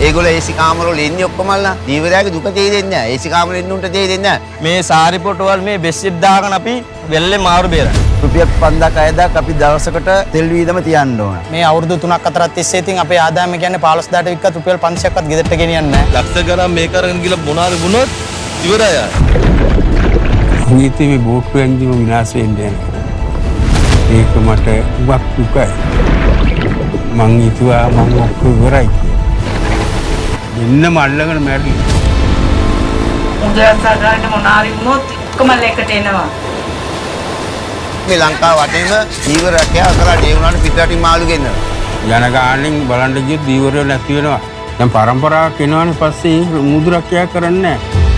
ඒගොල්ලෝ AC කාමරවල ඉන්නේ ඔක්කොමලා දීවරයාගේ දුක තේරෙන්නේ නැහැ. AC කාමරේ ඉන්න උන්ට තේරෙන්නේ නැහැ. මේ සාරිපොට වල මේ බෙස්සිප් දාගෙන අපි වෙල්ලේ මාරු බේරන. රුපියල් 5000ක් 6000ක් අපි දවසකට තෙල් වීදම තියන්න ඕන. මේ අවුරුදු 3ක් 4ක් තිස්සේ ඉතින් අපේ ආදායම කියන්නේ 15000ට වික්කත් රුපියල් 500ක්වත් ගෙදරට ගෙනියන්නේ නැහැ. ලක්ෂ ගණන් මේක අරගෙන ගිහලා මොනාරි වුණොත් ඉවරයි. නීතිමේ බෝට්ටුවෙන්දිම විනාශ වෙන්නේ නැහැ. ඒක මට උගක් දුකයි. මං හිතුවා මං ඔක්කොම ඉවරයි කියලා. දෙන්නම අල්ලගෙන මැරි. උදෑසන ගන්න මොනාරි වුණොත් ඔක්කොම එකට එනවා. මේ ලංකාව වටේම දීවරයක් කරලා ඒ වුණාට පිටරටින් මාළු ගෙන්නනවා. ජනගහනෙන් බලන්න ගියොත් දීවරය නැති වෙනවා. දැන් පරම්පරාවක් එනවනේ පස්සේ මුදුරක් කරන්නේ නැහැ.